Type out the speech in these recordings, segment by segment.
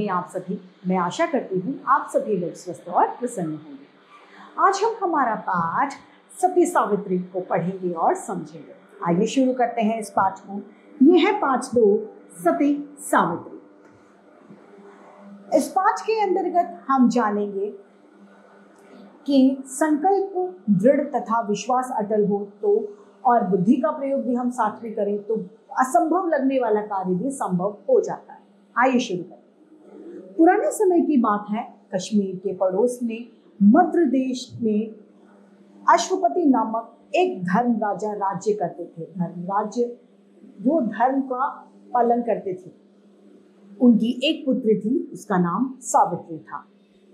हैं आप सभी। मैं आशा करती हूँ आप सभी लोग स्वस्थ और प्रसन्न होंगे। आज हम हमारा पाठ सती सावित्री को पढ़ेंगे और समझेंगे। आइए शुरू करते हैं इस पाठ को। ये है पाठ 2, सती सावित्री। इस पाठ के अंतर्गत हम जानेंगे कि संकल्प दृढ़ तथा विश्वास अटल हो तो और बुद्धि का प्रयोग भी हम साथ में करें तो असंभव लगने वाला कार्य भी संभव हो जाता है। आइए शुरू करें। पुराने समय की बात है, कश्मीर के पड़ोस में मध्य देश में अश्वपति नामक एक धर्म राजा राज्य करते थे। धर्म राज्य वो धर्म का पालन करते थे। उनकी एक पुत्री थी, उसका नाम सावित्री था।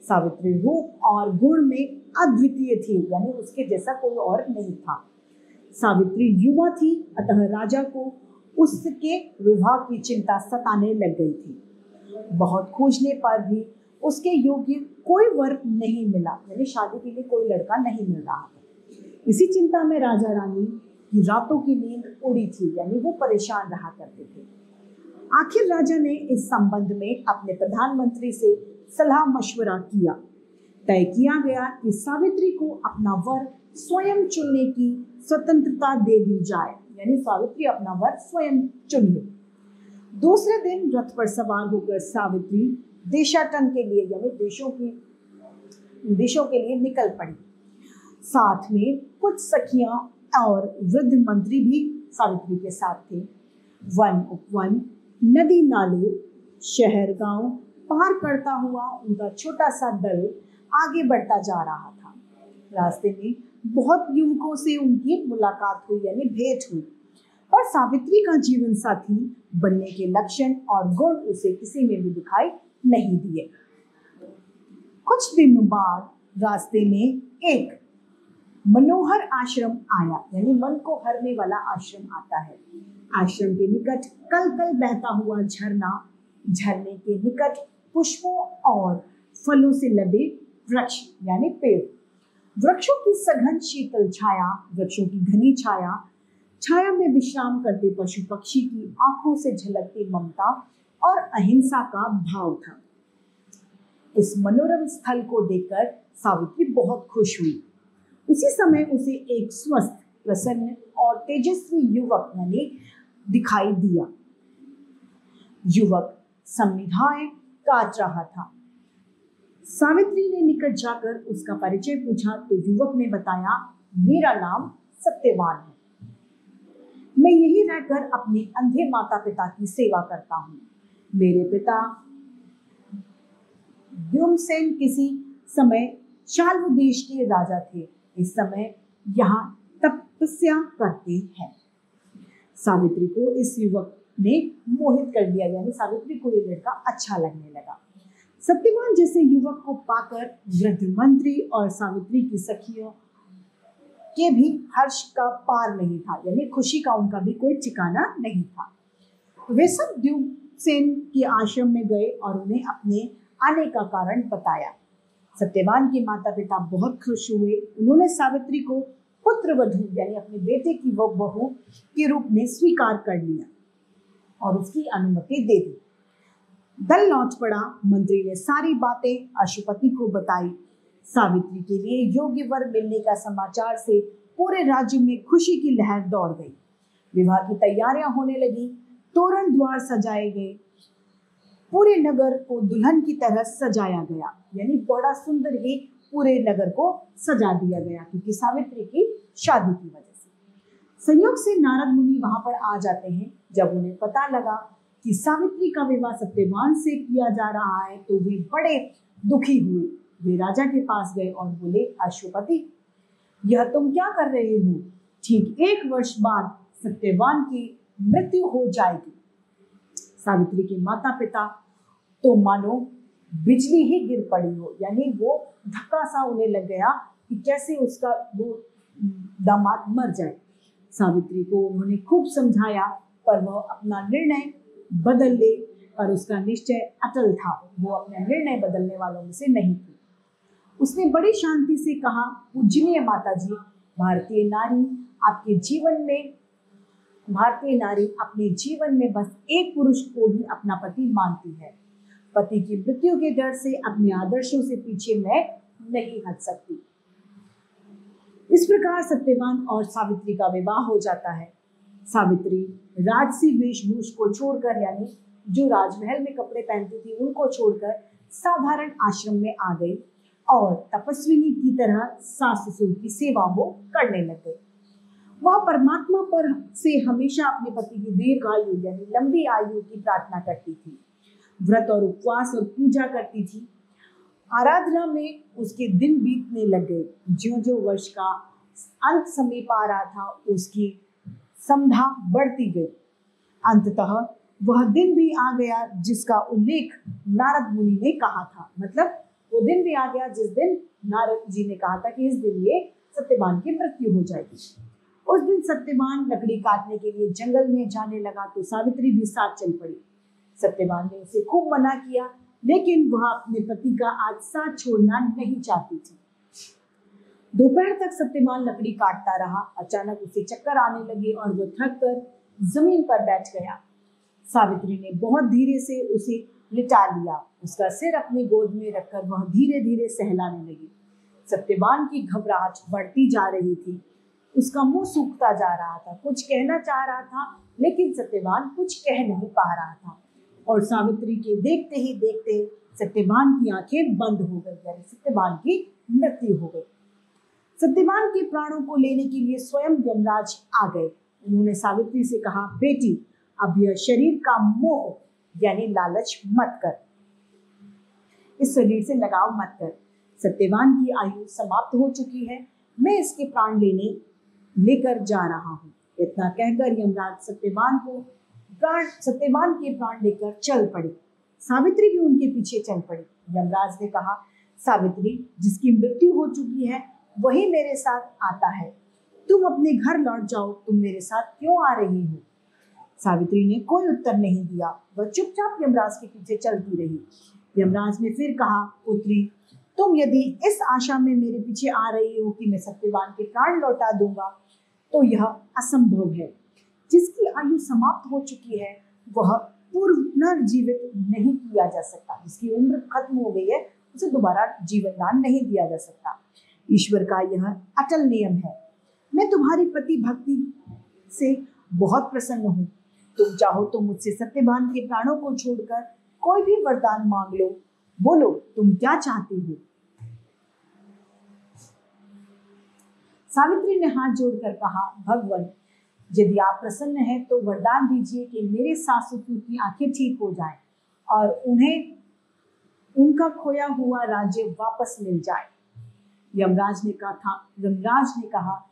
सावित्री रूप और गुण में अद्वितीय थी, यानी उसके जैसा कोई और नहीं था। सावित्री युवा थी, अतः राजा को उसके विवाह की चिंता सताने लग गई थी। बहुत खोजने पर भी उसके योग्य कोई वर नहीं मिला, यानी शादी के लिए कोई लड़का नहीं मिल रहा था। इसी चिंता में राजा रानी की रातों की नींद उड़ी थी, यानी वो परेशान रहा करते थे। आखिर राजा ने इस संबंध में अपने प्रधानमंत्री से सलाह मशवरा किया। तय किया गया कि सावित्री को अपना वर स्वयं चुनने की स्वतंत्रता दे दी जाए, यानी सावित्री अपना वर स्वयं चुन ले। दूसरे दिन रथ पर सवार होकर सावित्री देशाटन के लिए, यानी देशों के लिए निकल पड़ी। साथ में कुछ सखियां और वृद्ध मंत्री भी सावित्री के साथ थे। वन उपवन, नदी नाले, शहर गांव पार करता हुआ उनका छोटा सा दल आगे बढ़ता जा रहा था। रास्ते में बहुत युवकों से उनकी मुलाकात हुई, यानी भेंट हुई, पर सावित्री का जीवन साथी बनने के लक्षण और गुण उसे किसी में भी दिखाई नहीं दिए। कुछ दिनों बाद रास्ते में एक मनोहर आश्रम आया, यानी मन को हरने वाला आश्रम आता है। आश्रम के निकट कल कल बहता हुआ झरना, झरने के निकट पुष्पों और फलों से लदे वृक्ष, यानी पेड़, वृक्षों की सघन शीतल छाया, वृक्षों की घनी छाया, छाया में विश्राम करते पशु पक्षी की आंखों से झलकती ममता और अहिंसा का भाव था। इस मनोरम स्थल को देखकर सावित्री बहुत खुश हुई। उसी समय उसे एक स्वस्थ, प्रसन्न और तेजस्वी युवक यानी दिखाई दिया। युवक संविधाएं काट रहा था। सावित्री ने निकट जाकर उसका परिचय पूछा तो युवक ने बताया, मेरा नाम सत्यवान है। मैं यही रहकर अपने अंधे माता पिता की सेवा करता हूँ। मेरे पिता व्योमसेन किसी समय शाल्व देश के राजा थे। इस समय यहाँ तपस्या करते हैं। सावित्री को इस युवक ने मोहित कर दिया, यानी सावित्री को ये लड़का अच्छा लगने लगा। सत्यवान जैसे युवक को पाकर वृद्ध मंत्री और सावित्री की सखियों के भी हर्ष का पार नहीं था, यानी खुशी का उनका भी कोई ठिकाना नहीं था। वे सब व्योमसेन के आश्रम में गए और उन्हें अपने आने का कारण बताया। सत्यवान के माता पिता बहुत खुश हुए। उन्होंने सावित्री को पुत्र वधू, यानी अपने बेटे की वो बहू के रूप में स्वीकार कर लिया और उसकी अनुमति दे दी। दल लौट पड़ा। मंत्री ने सारी बातें अश्वपति को बताई। सावित्री के लिए योग्य वर मिलने का समाचार से पूरे राज्य में खुशी की लहर दौड़ गई। विवाह की तैयारियां होने लगी। तोरण द्वार सजाए गए। पूरे नगर को दुल्हन की तरह सजाया गया, यानी बड़ा सुंदर ही पूरे नगर को सजा दिया गया, क्योंकि सावित्री की शादी की वजह से। संयोग से नारद मुनि वहां पर आ जाते हैं। जब उन्हें पता लगा कि सावित्री का विवाह सत्यवान से किया जा रहा है तो वे बड़े दुखी हुए। वे राजा के पास गए और बोले, अश्वपति, यह तुम क्या कर रहे हो? ठीक 1 वर्ष बाद सत्यवान की मृत्यु हो जाएगी। सावित्री के माता पिता तो मानो बिजली ही गिर पड़ी हो, यानी वो धक्का सा उन्हें लग गया कि कैसे उसका वो दामाद मर जाए। सावित्री को उन्होंने खूब समझाया, पर वह अपना निर्णय बदल ले, पर उसका निश्चय अटल था। वो अपना निर्णय बदलने वालों में से नहीं थी। उसने बड़ी शांति से कहा, पूजनीय माता जी, भारतीय नारी अपने जीवन में बस एक पुरुष को ही अपना पति मानती है। पति की मृत्यु के डर से अपने आदर्शों से पीछे मैं नहीं हट सकती। इस प्रकार सत्यवान और सावित्री का विवाह हो जाता है। सावित्री राजसी वेशभूष को छोड़कर, यानी जो राजमहल में कपड़े पहनती थी उनको छोड़कर साधारण आश्रम में आ गई और तपस्विनी की तरह सास ससुर की सेवा वो करने लग गई। वह परमात्मा पर से हमेशा अपने पति की दीर्घायु यानी लंबी आयु की प्रार्थना करती थी। व्रत और उपवास और पूजा करती थी। आराधना में उसके दिन बीतने लग गए। ज्यों-ज्यों वर्ष का अंत समीप आ रहा था, उसकी समधा बढ़ती गई। अंततः वह दिन भी आ गया जिसका उल्लेख नारद मुनि ने कहा था। मतलब वो दिन भी आ गया जिस दिन नारद जी ने कहा था कि इस दिन ये सत्यवान की मृत्यु हो जाएगी। उस दिन सत्यवान लकड़ी काटने के लिए जंगल में जाने लगा तो सावित्री भी साथ चल पड़ी। सत्यवान ने उसे खूब मना किया, लेकिन वह अपने पति का आज साथ छोड़ना नहीं चाहती थी। दोपहर तक सत्यवान लकड़ी काटता रहा। अचानक उसे चक्कर आने लगे और वो थक कर जमीन पर बैठ गया। सावित्री ने बहुत धीरे से उसे लिटा लिया। उसका सिर अपनी गोद में रखकर वह धीरे धीरे सहलाने लगी। सत्यवान की घबराहट बढ़ती जा रही थी। उसका मुंह सूखता जा रहा था। कुछ कहना चाह रहा था, लेकिन सत्यवान कुछ कह नहीं पा रहा था। और सावित्री के देखते ही देखते सत्यवान की आंखें बंद हो गई, यानी सत्यवान की मृत्यु हो गई। सत्यवान के प्राणों को लेने के लिए स्वयं यमराज आ गए। उन्होंने सावित्री से कहा, बेटी, अब यह शरीर का मोह यानी लालच मत कर, इस शरीर से लगाव मत कर। सत्यवान की आयु समाप्त हो चुकी है, मैं इसके प्राण लेकर जा रहा हूँ। इतना कहकर यमराज सत्यवान के प्राण लेकर चल पड़ी। सावित्री भी उनके पीछे चल पड़ी। यमराज ने कहा, सावित्री, जिसकी मृत्यु हो चुकी है वही मेरे साथ आता है। तुम अपने घर लौट जाओ। तुम मेरे साथ क्यों आ रही हो? सावित्री ने कोई उत्तर नहीं दिया। वह चुपचाप यमराज के पीछे चलती रही। यमराज ने फिर कहा, पुत्री, तुम यदि इस आशा में मेरे पीछे आ रही हो कि मैं सत्यवान के प्राण लौटा दूंगा, तो यह असंभव है। जिसकी आयु समाप्त हो चुकी है वह पुनर्जीवित नहीं किया जा सकता। जिसकी उम्र खत्म हो गई है उसे दोबारा जीवन दान नहीं दिया जा सकता। ईश्वर का यह अटल नियम है। मैं तुम्हारी पति भक्ति से बहुत प्रसन्न हूँ। तुम चाहो तो मुझसे सत्यवान के प्राणों को छोड़कर कोई भी वरदान मांग लो। बोलो, तुम क्या चाहती हो? सावित्री ने हाथ जोड़कर कहा, भगवान, यदि आप प्रसन्न हैं तो वरदान दीजिए कि मेरे सास ससुर की आंखें ठीक हो जाएं और उन्हें उनका खोया हुआ राज्य वापस मिल जाए। यमराज ने कहा,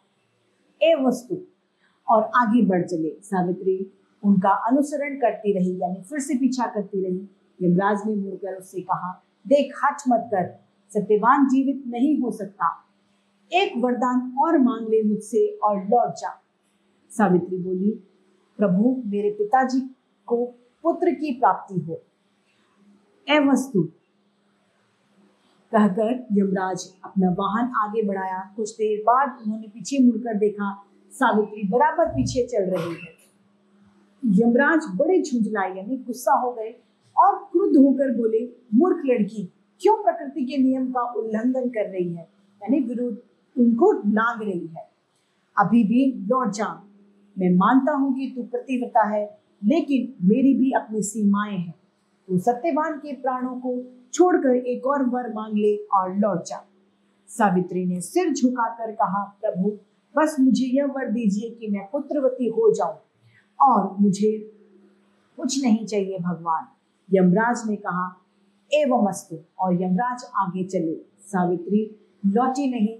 ए वस्तु, और आगे बढ़ चले। सावित्री उनका अनुसरण करती रही, यानी फिर से पीछा करती रही। यमराज ने मुड़कर उससे कहा, देख, हठ मत कर, सत्यवान जीवित नहीं हो सकता। एक वरदान और मांग ले मुझसे और लौट जा। सावित्री बोली, प्रभु, मेरे पिताजी को पुत्र की प्राप्ति हो। ए वस्तु, कहकर यमराज अपना वाहन आगे बढ़ाया। कुछ देर बाद उन्होंने पीछे मुड़कर देखा, सावित्री बराबर पीछे चल रही है। यमराज बड़े झुंझलाए, यानी गुस्सा हो गए और क्रुद्ध होकर बोले, मूर्ख लड़की, क्यों प्रकृति के नियम का उल्लंघन कर रही है, यानी विरुद्ध उनको लांग रही है। अभी भी लौट जा। मैं मानता हूं कि तू पतिव्रता है, लेकिन मेरी भी अपनी सीमाएं हैं। तू सत्यवान के प्राणों को छोड़कर एक और वर मांग ले और लौट जा। सावित्री ने सिर झुकाकर कहा, प्रभु, बस मुझे यह वर दीजिए कि मैं पुत्रवती हो जाऊं, और मुझे कुछ नहीं चाहिए भगवान। यमराज ने कहा, एवमस्तु, और यमराज आगे चले। सावित्री लौटी नहीं,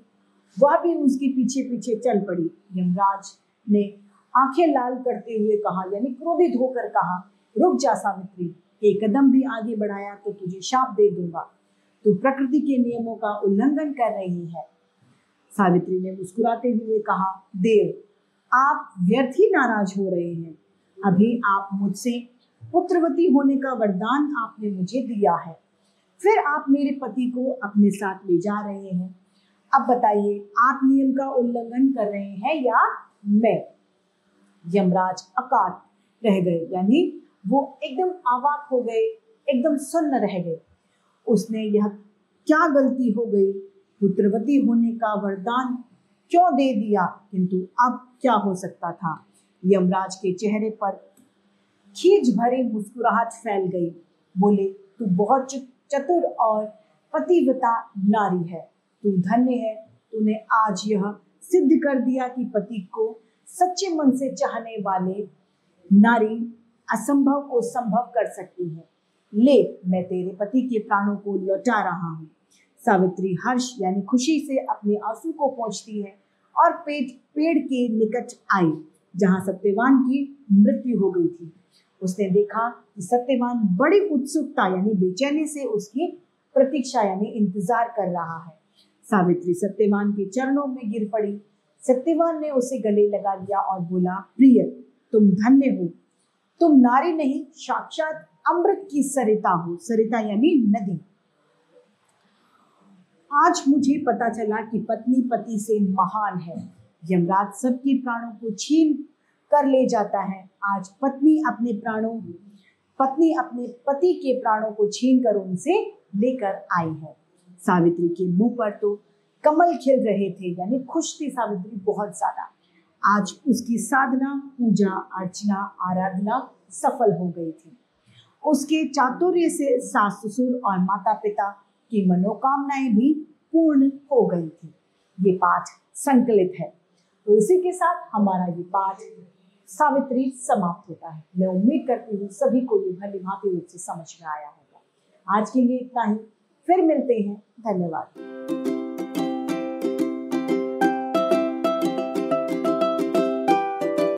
वह भी उसके पीछे पीछे चल पड़ी। यमराज ने आंखें लाल करते हुए कहा, यानी क्रोधित होकर कहा, रुक जा सावित्री, एक कदम भी आगे बढ़ाया तो तुझे शाप दे दूंगा। तू प्रकृति के नियमों का उल्लंघन कर रही है। सावित्री ने मुस्कुराते हुए कहा, देव, आप व्यर्थ ही नाराज हो रहे हैं। अभी आप मुझसे पुत्रवती होने का वरदान आपने मुझे दिया है, फिर आप मेरे पति को अपने साथ ले जा रहे हैं। अब बताइए, आप नियम का उल्लंघन कर रहे हैं या मैं? यमराज अकाट रह गए, यानी वो एकदम अवाक हो गए, एकदम सुन्न रह गए। उसने यह क्या गलती हो गई, पुत्रवती होने का वरदान क्यों दे दिया, किंतु अब क्या हो सकता था। यमराज के चेहरे पर खींच भरी मुस्कुराहट फैल गई। बोले, तू बहुत चतुर और पतिव्रता नारी है, तू धन्य है। तूने आज यह सिद्ध कर दिया कि पति को सच्चे मन से चाहने वाले नारी असंभव को संभव कर सकती है। ले, मैं तेरे पति के प्राणों को लौटा रहा हूँ। सावित्री हर्ष यानी खुशी से अपने आंसू को पोंछती है और पेड़ के निकट आई जहां सत्यवान की मृत्यु हो गई थी। उसने देखा कि सत्यवान बड़ी उत्सुकता यानी बेचैनी से उसकी प्रतीक्षा यानी इंतजार कर रहा है। सावित्री सत्यवान के चरणों में गिर पड़ी। सत्यवान ने उसे गले लगा लिया और बोला, प्रिय, तुम धन्य हो। तुम नारी नहीं, साक्षात अमृत की सरिता हो। सरिता यानी नदी। आज मुझे पता चला कि पत्नी पति से महान है। यमराज सबके प्राणों को छीन कर ले जाता है। आज पत्नी अपने पति के प्राणों को छीन कर उनसे लेकर आई है। सावित्री के मुंह पर तो कमल खिल रहे थे, यानी खुश थी सावित्री बहुत ज्यादा। आज उसकी साधना, पूजा अर्चना, आराधना सफल हो गई थी। उसके चातुर्य से सास ससुर और माता पिता की मनोकामनाएं भी पूर्ण हो गई थी। ये पाठ संकलित है। तो इसी के साथ हमारा ये पाठ सावित्री समाप्त होता है। मैं उम्मीद करती हूँ सभी को ये भली भांति रूप से समझ में आया होगा। आज के लिए इतना ही, फिर मिलते हैं। धन्यवाद।